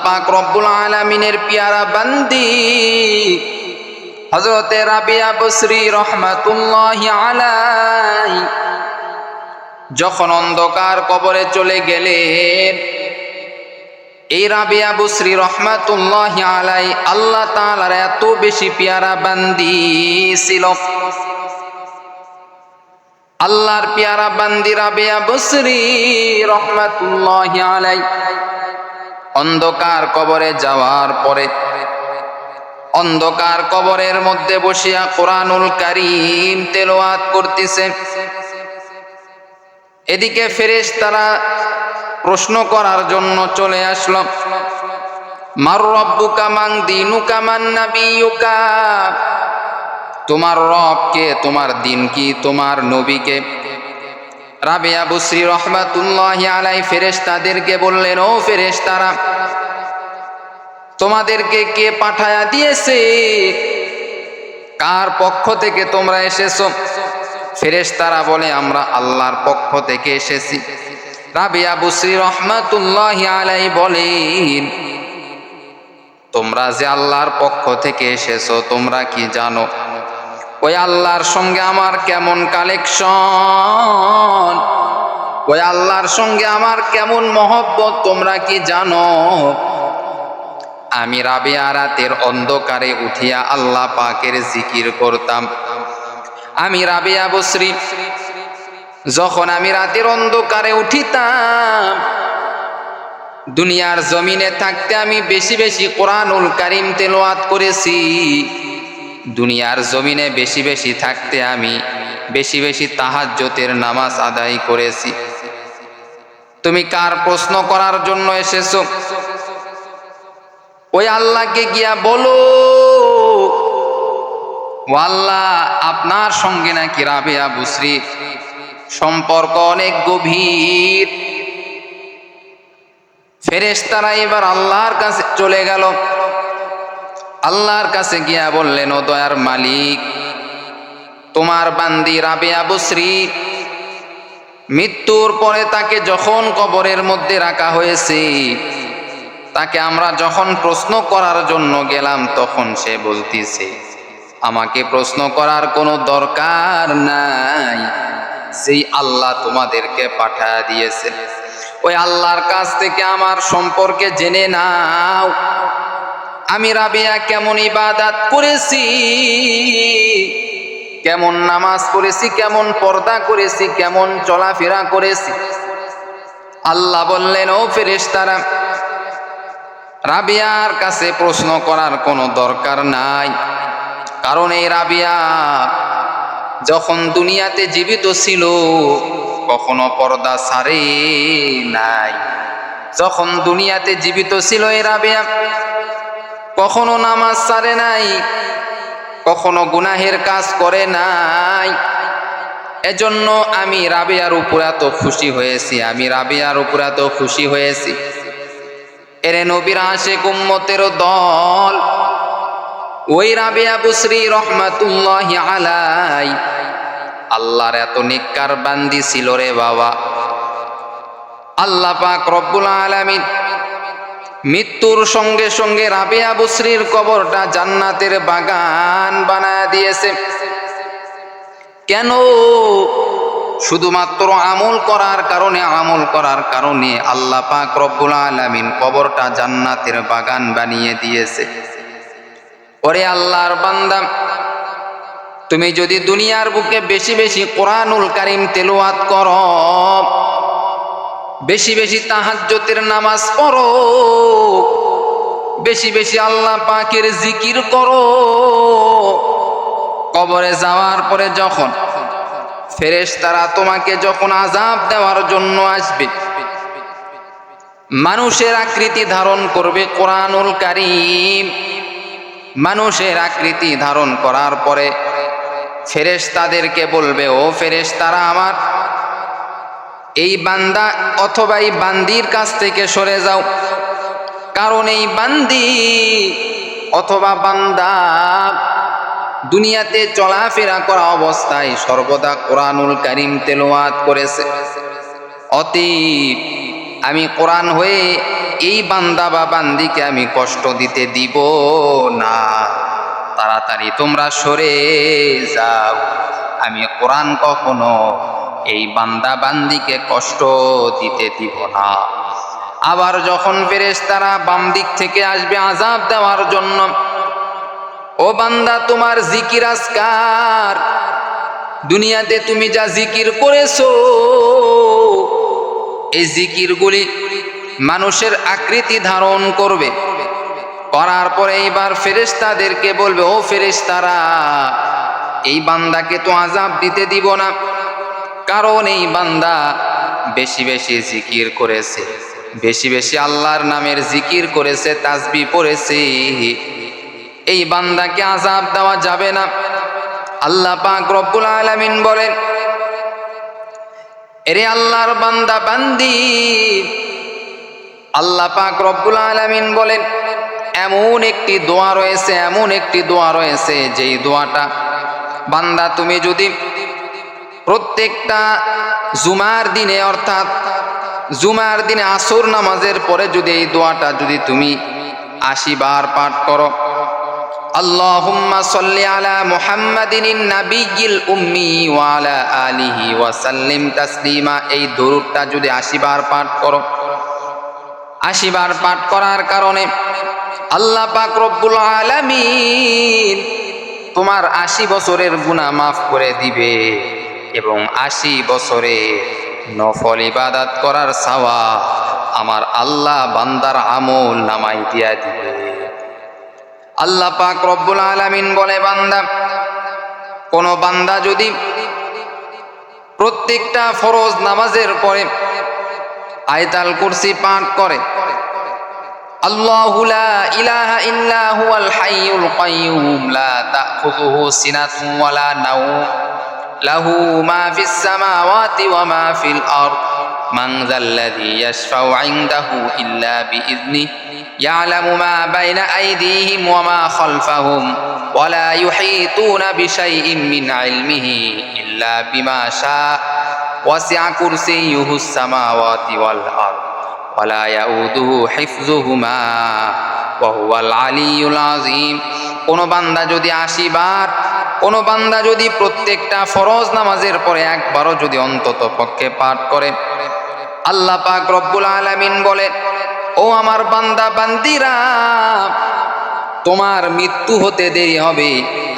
পাক রব্বুল আলামিনের পিয়ারা বান্দি হযরতে রাবিয়া বসরি রহমাতুল্লাহি আলাইহি যখন অন্ধকার কবরে চলে গেলেন, এই রাবিয়া বসরি রহমাতুল্লাহি আলাইহি আল্লাহ তাআলার এত বেশি পিয়ারা বান্দি ছিল। আল্লাহর পিয়ারা বান্দি রাবিয়া বসরি রহমাতুল্লাহি আলাইহি অন্ধকার কবরে যাওয়ার পরে অন্ধকার কবরের মধ্যে বসিয়া কোরআনুল কারীম তেলাওয়াত করতেছে। এদিকে ফেরেশতারা প্রশ্ন করার জন্য চলে আসলো, মার রব্বুকা মান দীনুকা মান নাবিয়ুকা, তোমার রব কে, তোমার দিন কি, তোমার নবী কে? রাবিয়া বসরি রহমাতুল্লাহি আলাইহি ফেরেশতাদেরকে বললেন, ও ফেরেশতারা, তোমাদেরকে কে পাঠায়া দিয়েছে? কার পক্ষ থেকে তোমরা এসেছো? ফেরেশতারা বলে, আমরা আল্লাহর পক্ষ থেকে এসেছি। রাবিয়া বসরি রহমাতুল্লাহি আলাইহি বলেন, তোমরা যে আল্লাহর পক্ষ থেকে এসেছো তোমরা কি জানো ওই আল্লাহর সঙ্গে আমার কেমন কালেকশন, ওই আল্লাহর সঙ্গে আমার কেমন মহব্বত তোমরা কি জানো? আমি রাবিয়া রাতের অন্ধকারে উঠিয়া আল্লাহ পাকের জিকির করতাম। আমি রাবিয়া বসরি যখন আমি রাতের অন্ধকারে উঠিতাম, দুনিয়ার জমিনে থাকতে আমি বেশি বেশি কোরআনুল কারীম তেলাওয়াত করেছি। দুনিয়ার জমিনে বেশি বেশি থাকতে আমি বেশি বেশি তাহাজ্জুদের নামাজ আদায় করেছি। তুমি কার প্রশ্ন করার জন্য এসেছো? ওই আল্লাহকে গিয়া বলো, ও আল্লাহ, আপনার সঙ্গে নাকি রাবিয়া বসরি সম্পর্ক অনেক গভীর। ফেরেশতারা এবার আল্লাহর কাছে চলে গেল। আল্লাহর কাছে গিয়া বললেন, ও দয়ার মালিক, তোমার বান্দি রাবিয়া বসরি মৃত্যুর পরে তাকে যখন কবরের মধ্যে রাখা হয়েছে, তাকে আমরা যখন প্রশ্ন করার জন্য গেলাম তখন সে বলতেছে, আমাকে প্রশ্ন করার কোনো দরকার নাই, সেই আল্লাহ তোমাদেরকে পাঠায়া দিয়েছে, ওই আল্লাহর কাছ থেকে আমার সম্পর্কে জেনে নাও। আমি রাবিয়া কেমন ইবাদত করেছি, কেমন নামাজ পড়েছি, কেমন পর্দা করেছি, কেমন চলাফেরা করেছি। আল্লাহ বললেন, ও ফেরেশতারা, রাবিয়ার কাছে প্রশ্ন করার কোনো দরকার নাই, কারণ এই রাবিয়া যখন দুনিয়াতে জীবিত ছিল কখনো পর্দা ছাড়ে নাই। যখন দুনিয়াতে জীবিত ছিল এই রাবিয়া কখনো নামাজ ছাড়ে নাই, কখনো গুনাহের কাজ করে নাই। এজন্য আমি রাবিয়ার উপর এত খুশি হয়েছি, আমি রাবিয়ার উপর এত খুশি হয়েছি। এরে নবীর আশিক উম্মতের দল, ওই রাবিয়া বসরি রহমাতুল্লাহি আলাইহি আল্লাহর এত নেককার বান্দি ছিল রে বাবা। আল্লাহ পাক রব্বুল আলামিন মৃত্যুর সঙ্গে সঙ্গে রাবিয়া বসরির কবরটা জান্নাতের বাগান বানায় দিয়েছে। কেন? শুধুমাত্র আমল করার কারণে আল্লাহ পাক রব্বুল আলামিন কবরটা জান্নাতের বাগান বানিয়ে দিয়েছে। ওরে আল্লাহর বান্দা, তুমি যদি দুনিয়ার বুকে বেশি বেশি কোরআনুল কারীম তেলাওয়াত করো, বেশি বেশি তাহাজ্জুদের নামাজ পড়ো, বেশি বেশি আল্লাহ পাকের জিকির করো, কবরে যাওয়ার পরে যখন ফেরেশতারা তোমাকে যখন আযাব দেওয়ার জন্য আসবে, মানুষের আকৃতি ধারণ করবে কোরআনুল কারীম, মানুষের আকৃতি ধারণ করার পরে ফেরেশতাদেরকে বলবে, ও ফেরেশতারা আমার, এই বান্দা অথবা এই বান্দির কাছ থেকে সরে যাও, কারণ এই বান্দি অথবা বান্দা দুনিয়াতে চলাফেরা করা অবস্থায় সর্বদা কোরআনুল কারীম তেলাওয়াত করেছে। অতএব আমি কোরআন হয়ে এই বান্দা বা বান্দিকে আমি কষ্ট দিতে দিব না, তাড়াতাড়ি তোমরা সরে যাও, আমি কোরআন কখনো এই বান্দা বান্দিকে কষ্ট দিতে দিব না। আবার যখন ফেরেশতারা বাম দিক থেকে আসবে আযাব দেওয়ার জন্য, ও বান্দা তোমার জিকির আজকার, দুনিয়াতে তুমি যা জিকির করেছো এই জিকিরগুলি মানুষের আকৃতি ধারণ করবে, করার পরে এইবার ফেরেশতাদেরকে বলবে, ও ফেরেশতারা এই বান্দাকে তো আযাব দিতে দিব না, কারণ এই বান্দা বেশি বেশি জিকির করেছে, বেশি বেশি আল্লাহর নামের জিকির করেছে, তাসবিহ পড়েছে, এই বান্দাকে আযাব দেওয়া যাবে না। আল্লাহ পাক রব্বুল আলামিন বলেন, এরে আল্লাহর বান্দা বান্দি, আল্লাহ পাক রব্বুল আলামিন বলেন এমন একটি দোয়া রয়েছে, এমন একটি দোয়া রয়েছে যেই দোয়াটা বান্দা তুমি যদি প্রত্যেকটা জুমার দিনে, অর্থাৎ জুমার দিনে আসর নামাজের পরে যদি এই দোয়াটা যদি তুমি 80 বার পাঠ করো, আল্লাহুম্মা সাল্লি আলা মুহাম্মাদিন নাবিয়্যিল উম্মি ওয়া আলা আলিহি ওয়া সাল্লিম তাসলিমা, এই দরুদটা যদি 80 বার পাঠ করো, 80 বার পাঠ করার কারণে আল্লাহ পাক রব্বুল আলামিন তোমার 80 বছরের গুনাহ মাফ করে দিবে এবং 80 বছরে নফল ইবাদত করার সওয়াব আমার আল্লাহ বান্দার আমল নামায় দিয়া দিবে। আল্লাহ পাক রব্বুল আলামিন বলে, বান্দা, কোন বান্দা যদি প্রত্যেকটা ফরজ নামাজের পরে আয়াতুল কুরসি পাঠ করে, আল্লাহু লা ইলাহা ইল্লা হুয়াল হাইয়ুল কাইয়্যুম লা তাখুযুহু সিনাতুন ওয়ালা নাওম লাহু মা ফিস সামাওয়াতি ওয়া মা ফিল আরদ মান যাল্লাযী ইয়াশফাউ ইনদাহু ইল্লা বিইذনিহি ইয়ালামু মা বাইনা আইদিহিম ওয়া মা খালফাহুম ওয়া লা ইউহীতুনা বিশাইইন মিন ইলমিহি ইল্লা বিমা শাআ ওয়াসি'a কুরসিয়্যুহুস সামাওয়াতি ওয়াল আরদ ওয়া লা ইয়াউদুহু হিফযুহুমা ওয়া হুয়াল আলিয়্যুল আযীম। কোন বান্দা যদি 80 বার, কোন বান্দা যদি প্রত্যেকটা ফরজ নামাজের পরে একবারও যদি অন্তত পক্ষে পাঠ করে, আল্লাহ পাক রব্বুল আলামিন বলে, ও আমার বান্দা বান্দিরা, তোমার মৃত্যু হতে দেরি হবে,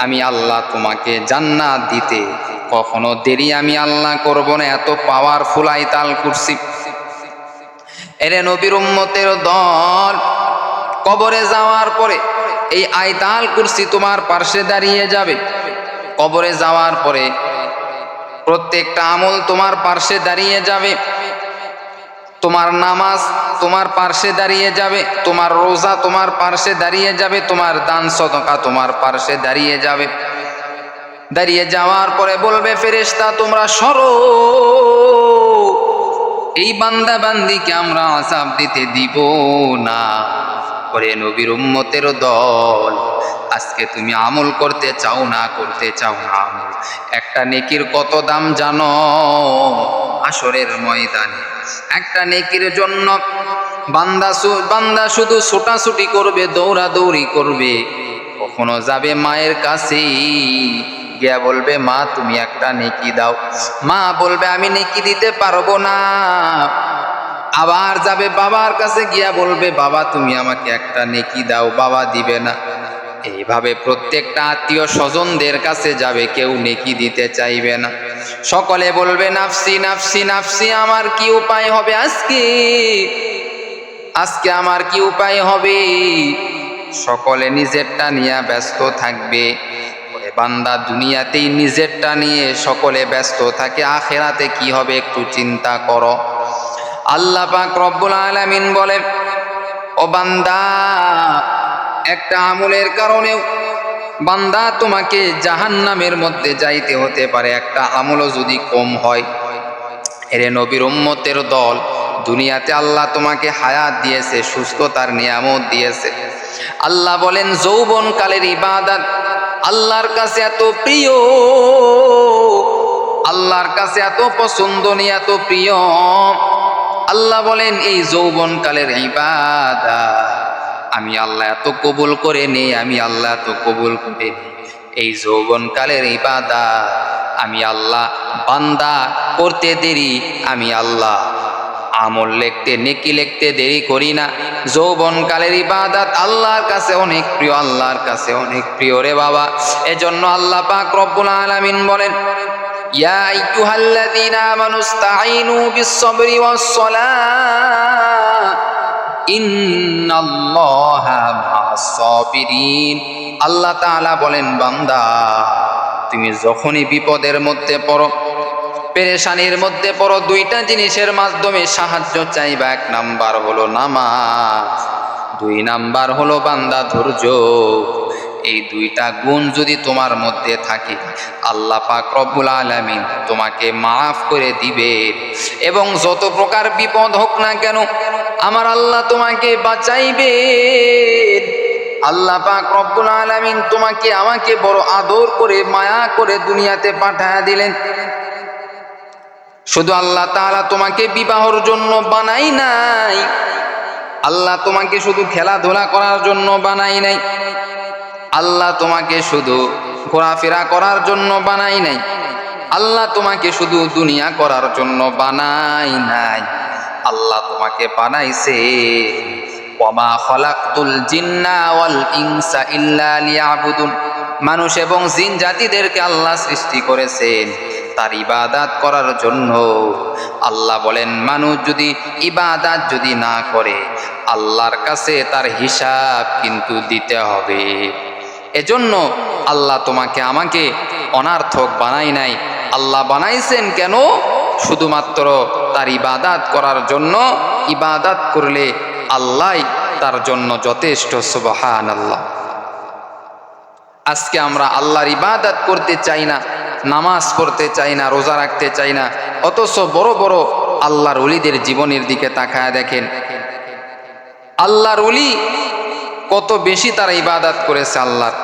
আমি আল্লাহ তোমাকে জান্নাত দিতে কখনো দেরি আমি আল্লাহ করব না। এত পাওয়ারফুল আয়াতুল কুরসি। এরে নবীর উম্মতের দল, কবরে যাওয়ার পরে এই আয়াতুল কুরসি তোমার পাশে দাঁড়িয়ে যাবে। কবরে যাওয়ার পরে প্রত্যেকটা আমল তোমার পাশে দাঁড়িয়ে যাবে, তোমার নামাজ তোমার পাশে দাঁড়িয়ে যাবে, তোমার রোজা তোমার পাশে দাঁড়িয়ে যাবে, তোমার দান সদকা তোমার পাশে দাঁড়িয়ে যাবে। দাঁড়িয়ে যাওয়ার পরে বলবে, ফেরেশতা তোমরা সরো, এই বান্দা বান্দিকে আমরা আযাব দিতে দিব না। পরে নবীর উম্মতের দল, আজকে তুমি আমল করতে চাও না, করতে চাও না আমল, একটা নেকির কত দাম জানো? হাসরের ময়দানে একটা নেকির জন্য বান্দা শুধু ছোটাছুটি করবে, দৌড়াদৌড়ি করবে, কখনো যাবে মায়ের কাছে গিয়া বলবে, মা তুমি একটা নেকি দাও, মা বলবে আমি নেকি দিতে পারবো না। আবার যাবে বাবার কাছে গিয়া বলবে, বাবা তুমি আমাকে একটা নেকি দাও, বাবা দিবে না। এইভাবে প্রত্যেকটা আত্মীয় স্বজনদের কাছে যাবে, কেউ নেকি দিতে চাইবে না, সকলে বলবে নাফসি নাফসি নাফসি, আমার কি উপায় হবে আজকে আমার কি উপায় হবে? সকলে নিজেরটা নিয়ে ব্যস্ত থাকবে। বান্দা দুনিয়াতেই নিজেরটা নিয়ে সকলে ব্যস্ত থাকে, আখিরাতে কি হবে একটু চিন্তা করো। আল্লাহ পাক রব্বুল আলামিন বলেন, ও বান্দা, একটা আমলের কারণেও বান্দা তোমাকে জাহান্নামের মধ্যে যাইতে হতে পারে, একটা আমলও যদি কম হয়। এরে নবীর উম্মতের দল, দুনিয়াতে আল্লাহ তোমাকে হায়াত দিয়েছে, সুস্থতার নিয়ামত দিয়েছে। আল্লাহ বলেন যৌবনকালের ইবাদত আল্লাহর কাছে এত প্রিয়, আল্লাহর কাছে এত পছন্দনীয়, এত প্রিয়, আল্লাহ বলেন এই যৌবনকালের ইবাদত আমি আল্লাহ এত কবুল করে নেই, আমি আল্লাহ এত কবুল করে নেই। এই যৌবনকালের ইবাদত আমি আল্লাহ বান্দা করতে দেরি, আমি আল্লাহ আমল লিখতে নেকি লিখতে দেরি করি না। যৌবনকালের ইবাদত আল্লাহর কাছে অনেক প্রিয়, আল্লাহর কাছে অনেক প্রিয় রে বাবা। এজন্য আল্লাহ পাক রব্বুল আলামিন বলেন, ইয়া আইয়ুহাল্লাযীনা আমানুস্তাঈনু বিস-সাবরি ওয়াস-সালাহ ইন্নাল্লাহা মা'আস-সাবিরিন। আল্লাহ তাআলা বলেন, বান্দা তুমি যখনই বিপদের মধ্যে পড়ো, পেরেশানির মধ্যে পড়ো, দুইটা জিনিসের মাধ্যমে সাহায্য চাইবা। এক নাম্বার হলো নামাজ, দুই নাম্বার হলো বান্দা ধৈর্য। এই দুইটা গুণ যদি তোমার মধ্যে থাকে, আল্লাহ পাক রব্বুল আলামিন তোমাকে মাফ করে দিবে। এবং যত প্রকার বিপদ হোক না কেন, আমার আল্লাহ তোমাকে বাঁচাইবে। আল্লাহ পাক রব্বুল আলামিন তোমাকে আমাকে বড় আদর করে মায়া করে দুনিয়াতে পাঠায় দিলেন। শুধু আল্লাহ তাআলা তোমাকে বিবাহর জন্য বানাই নাই, আল্লাহ তোমাকে শুধু খেলাধুলা করার জন্য বানাই নাই, আল্লাহ তোমাকে শুধু ঘোরাফেরা করার জন্য বানাই নাই, আল্লাহ তোমাকে শুধু দুনিয়া করার জন্য বানাই নাই, আল্লাহ তোমাকে বানাইছে ওয়ামা খালাকতুল জিন্না ওয়াল ইনসা ইল্লা লিয়াবুদুন। মানুষ এবং জিন জাতিদেরকে আল্লাহ সৃষ্টি করেছেন তার ইবাদত করার জন্য। আল্লাহ বলেন, মানুষ যদি ইবাদত যদি না করে, আল্লাহর কাছে তার হিসাব কিন্তু দিতে হবে। এজন্য আল্লাহ তোমাকে আমাকে অনার্থক বানাই নাই, আল্লাহ বানাইছেন কেন? শুধুমাত্র তার ইবাদত করার জন্য। ইবাদত করলে আল্লাহই তার জন্য যথেষ্ট। সুবহানাল্লাহ। আজকে আমরা আল্লাহর ইবাদত করতে চাই না, নামাজ পড়তে চাই না, রোজা রাখতে চাই না, অথচ বড় বড় আল্লাহর ওলিদের জীবনের দিকে তাকায় দেখেন, আল্লাহর ওলি কত বেশি তারা ইবাদত করেছে আল্লাহর।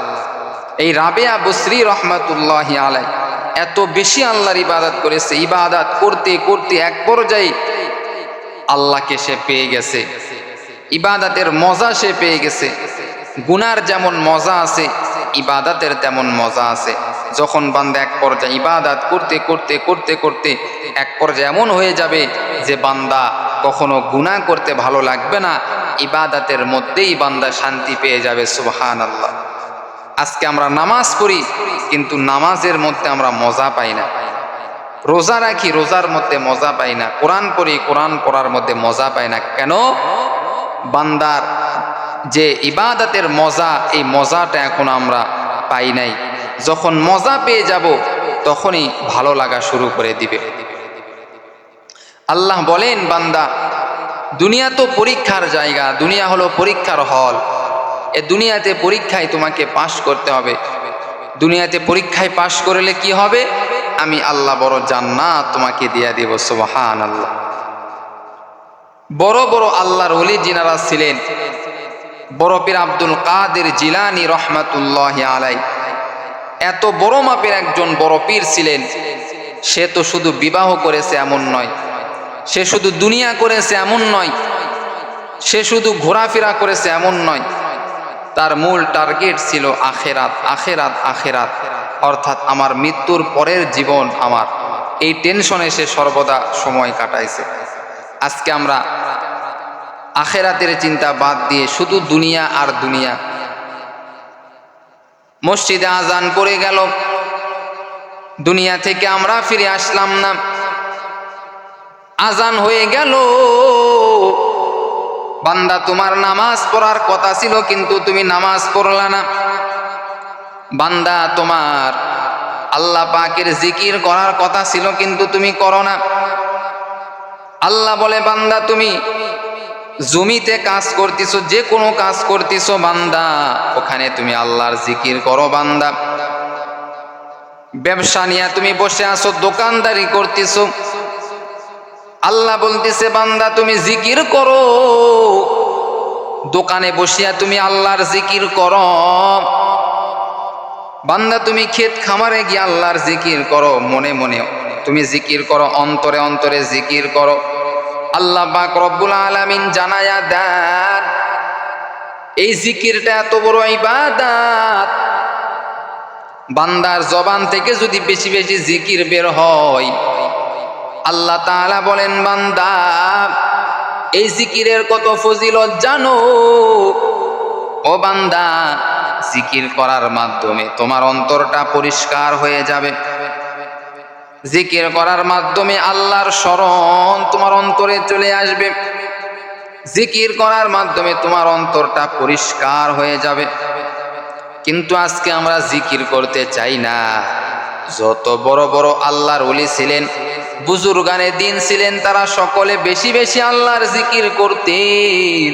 এই রাবেয়া বসরি রহমাতুল্লাহি আলাইহি এত বেশি আল্লাহর ইবাদত করেছে, ইবাদত করতে করতে এক পর্যায়ে আল্লাহকে সে পেয়ে গেছে, ইবাদতের মজা সে পেয়ে গেছে। গুনার যেমন মজা আছে, ইবাদতের তেমন মজা আছে। যখন বান্দা এক পর্যায়ে ইবাদত করতে করতে করতে করতে এক পর্যায়ে এমন হয়ে যাবে যে বান্দা কখনো গুনাহ করতে ভালো লাগবে না, ইবাদতের মধ্যেই বান্দা শান্তি পেয়ে যাবে। সুবহানাল্লাহ। আজকে আমরা নামাজ পড়ি কিন্তু নামাজের মধ্যে আমরা মজা পাই না, রোজা রাখি রোজার মধ্যে মজা পাই না, কোরআন পড়ি কোরআন পড়ার মধ্যে মজা পাই না। কেন? বান্দার যে ইবাদতের মজা, এই মজাটা এখন আমরা পাই নাই। যখন মজা পেয়ে যাব তখনই ভালো লাগা শুরু করে দিবে। আল্লাহ বলেন, বান্দা দুনিয়া তো পরীক্ষার জায়গা, দুনিয়া হলো পরীক্ষার হল। এ দুনিয়াতে পরীক্ষায় তোমাকে পাশ করতে হবে। দুনিয়াতে পরীক্ষায় পাশ করলে কি হবে? আমি আল্লাহ বড় জান্নাত তোমাকে দিয়ে দেব। সুবহানাল্লাহ। বড় বড় আল্লাহর ওলি যিনারা ছিলেন, বড় পীর আব্দুল কাদের জিলানী রহমাতুল্লাহি আলাইহি এত বড় মাপের একজন বড় পীর ছিলেন। সে তো শুধু বিবাহ করেছে এমন নয়, সে শুধু দুনিয়া করেছে এমন নয়, সে শুধু ঘোরাফেরা করেছে এমন নয়। তার মূল টার্গেট ছিল আখেরাত, আখেরাত, আখেরাত, অর্থাৎ আমার মৃত্যুর পরের জীবন আমার। এই টেনশনে সে সর্বদা সময় কাটাইছে। আজকে আমরা আখেরাতের চিন্তা বাদ দিয়ে শুধু দুনিয়া আর দুনিয়া। মসজিদে আজান পড়ে গেল, দুনিয়া থেকে আমরা ফিরে আসলাম না। আজান হয়ে গেল, বান্দা তোমার নামাজ পড়ার কথা ছিল কিন্তু তুমি নামাজ পড়লা না। বান্দা তোমার আল্লাহ পাকের জিকির করার কথা ছিল কিন্তু তুমি করো না। আল্লাহ বলে, বান্দা তুমি জমিতে কাজ করতেছো, যে কোনো কাজ করতেছো বান্দা, ওখানে তুমি আল্লাহর জিকির করো। বান্দা ব্যবসা নিয়ে তুমি বসে আছো, দোকানদারি করতেছো, আল্লাহ বলতেছে বান্দা তুমি জিকির করো। দোকানে বসিয়া তুমি আল্লাহর জিকির করো। বান্দা তুমি ক্ষেত খামারে গিয়ে আল্লাহর জিকির করো, মনে মনে তুমি জিকির করো, অন্তরে অন্তরে জিকির করো। আল্লাহ পাক রব্বুল আলামিন জানায়া দেন এই জিকিরটা এত বড় ইবাদত, বান্দার জবান থেকে যদি বেশি বেশি জিকির বের হয়, আল্লাহ তাআলা বলেন বান্দা এই জিকিরের কত ফজিলত জানো? ও বান্দা, জিকির করার মাধ্যমে তোমার অন্তরটা পরিষ্কার হয়ে যাবে। জিকির করার মাধ্যমে আল্লাহর স্মরণ তোমার অন্তরে চলে আসবে। জিকির করার মাধ্যমে তোমার অন্তরটা পরিষ্কার হয়ে যাবে। কিন্তু আজকে আমরা জিকির করতে চাই না। যত বড় বড় আল্লাহর ওলি ছিলেন, বুজুর্গানে দিন ছিলেন, তারা সকলে বেশি বেশি আল্লাহর জিকির করতেন।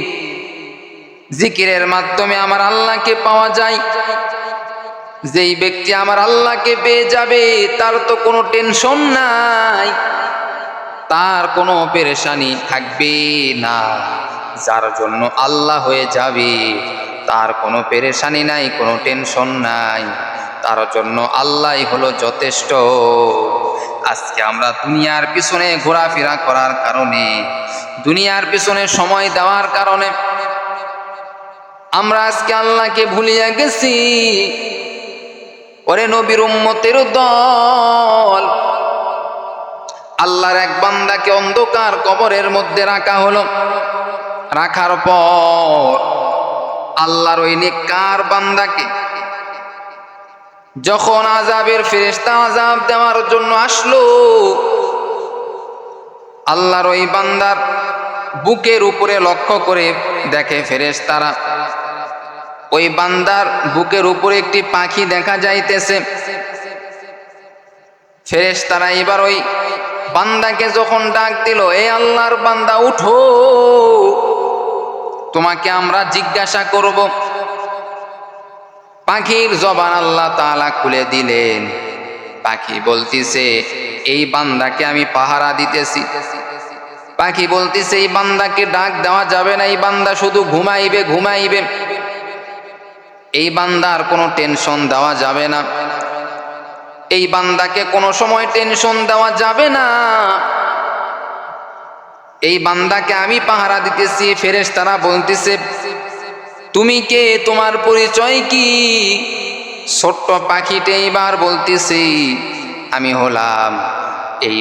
জিকিরের মাধ্যমে আমার আল্লাহকে পাওয়া যায়। যেই ব্যক্তি আমার আল্লাহকে পেয়ে যাবে তার তো কোনো টেনশন নাই, তার কোনো পেরেশানি থাকবে না। যার জন্য আল্লাহ হয়ে যাবে তার কোনো পেরেশানি নাই, কোনো টেনশন নাই, তার জন্য আল্লাহই হলো যথেষ্ট। আজকে আমরা দুনিয়ার পিছনে ঘোরাফেরা করার কারণে, দুনিয়ার পিছনে সময় দেওয়ার কারণে আমরা আজকে আল্লাহকে ভুলিয়া গেছি। ওরে নবীর উম্মতের দল, আল্লাহর এক বান্দাকে অন্ধকার কবরের মধ্যে রাখা হলো। রাখার পর আল্লাহর ওই নেককার বান্দাকে যখন আযাবের ফেরেশতা আযাব দেওয়ার জন্য আসলো, আল্লাহর ওই বান্দার বুকের উপরে লক্ষ্য করে দেখে ফেরেশতারা, ওই বান্দার বুকের উপরে একটি পাখি দেখা যাইতেছে। ফেরেশতারা এবার ওই বান্দাকে যখন ডাক দিল, এ আল্লাহর বান্দা উঠো, তোমাকে আমরা জিজ্ঞাসা করব। পাখির জবান আল্লাহ তাআলা খুলে দিলেন। পাখি বলতিছে, এই বান্দাকে আমি পাহারা দিতেছি। পাখি বলতিছে, এই বান্দাকে ডাক দেওয়া যাবে না, এই বান্দা শুধু ঘুমাইবে ঘুমাইবে, এই বান্দার কোনো টেনশন দেওয়া যাবে না, এই বান্দাকে কোনো সময় টেনশন দেওয়া যাবে না, এই বান্দাকে আমি পাহারা দিতেছি। ফেরেশতারা বলতেছে, তুমি কে, তোমার পরিচয় কি? ছোট্ট পাখিটা এইবার বলতেছি, আমি হলাম এই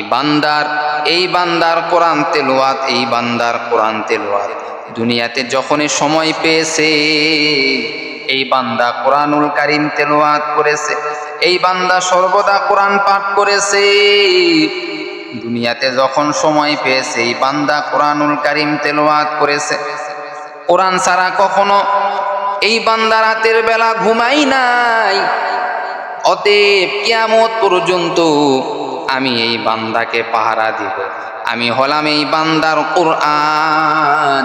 বান্দার কোরআন তেলাওয়াত, এই বান্দার কোরআন তেলাওয়াত। দুনিয়াতে যখনই সময় পেয়েছে এই বান্দা কোরআনুল কারীম তেলাওয়াত করেছে, এই বান্দা সর্বদা কোরআন পাঠ করেছে। দুনিয়াতে যখন সময় পেয়েছে এই বান্দা কোরআনুল কারীম তেলাওয়াত করেছে। কোরআন ছাড়া কখনো এই বান্দা রাতের বেলা ঘুমাই নাই। অতএব কিয়ামত পর্যন্ত আমি এই বান্দাকে পাহারা দিব। আমি হলাম এই বান্দার কোরআন।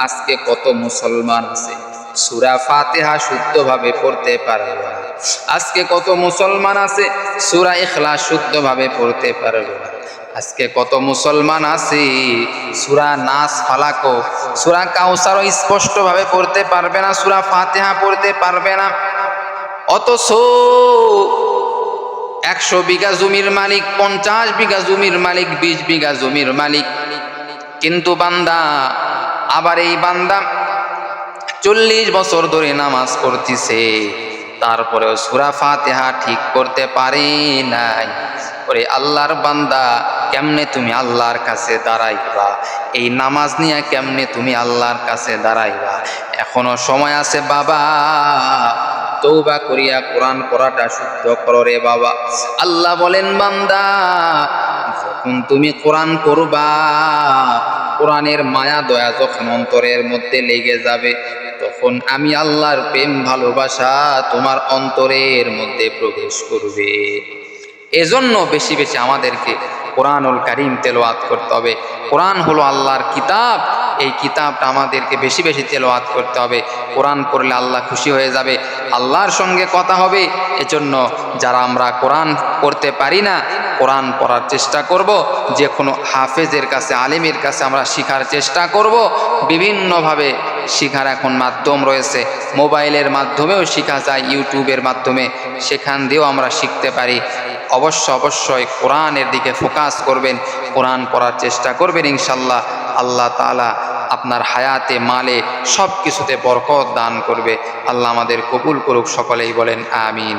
আজকে কত মুসলমান আছে সূরা ফাতিহা শুদ্ধভাবে পড়তে পারবে না। আজকে কত মুসলমান আছে সূরা ইখলাস শুদ্ধভাবে পড়তে পারবে না। আজকে কত মুসলমান আছে সূরা নাস, ফালাক, সূরা কাউসার স্পষ্টভাবে পড়তে পারবে না, সূরা ফাতিহা পড়তে পারবে না। অথচ 100 বিঘা জমির মালিক, 50 বিঘা জমির মালিক, 20 বিঘা জমির মালিক। কিন্তু বান্দা, আবার এই বান্দা 40 বছর ধরে নামাজ পড়তেছে, তারপরেও সূরা ফাতিহা ঠিক করতে পারে নাই। ওরে আল্লাহর বান্দা, কেমনে তুমি আল্লাহর কাছে দাঁড়াইবা? এই নামাজ নিয়ে কেমনে তুমি আল্লাহর কাছে দাঁড়াইবা? এখনো সময় আছে বাবা, তওবা করিয়া কোরআন পড়াটা শুদ্ধ করো রে বাবা। আল্লাহ বলেন, বান্দা যখন তুমি কোরআন করবা, কোরআনের মায়া দয়া যখন অন্তরের মধ্যে লেগে যাবে, তখন আমি আল্লাহর প্রেম ভালোবাসা তোমার অন্তরের মধ্যে প্রবেশ করবে। এজন্য বেশি বেশি আমাদেরকে কোরআনুল কারীম তেলাওয়াত করতে হবে। কোরআন হলো আল্লাহর কিতাব, এই কিতাবটা আমাদেরকে বেশি বেশি তেলাওয়াত করতে হবে। কোরআন পড়লে আল্লাহ খুশি হয়ে যাবে, আল্লাহর সঙ্গে কথা হবে। এজন্য যারা আমরা কোরআন পড়তে পারি না, কোরআন পড়ার চেষ্টা করব। যে কোনো হাফেজের কাছে, আলেমের কাছে আমরা শেখার চেষ্টা করব। বিভিন্নভাবে শেখার এখন মাধ্যম রয়েছে, মোবাইলের মাধ্যমেও শেখা যায়, ইউটিউবের মাধ্যমে, সেখান দিয়েও আমরা শিখতে পারি। অবশ্যই কোরআনের দিকে ফোকাস করবেন, কোরআন পড়ার চেষ্টা করবেন, ইনশাল্লাহ আল্লাহ তাআলা আপনার হায়াতে, মালে, সব কিছুতে বরকত দান করবে। আল্লাহ আমাদের কবুল করুক, সকলেই বলেন আমিন।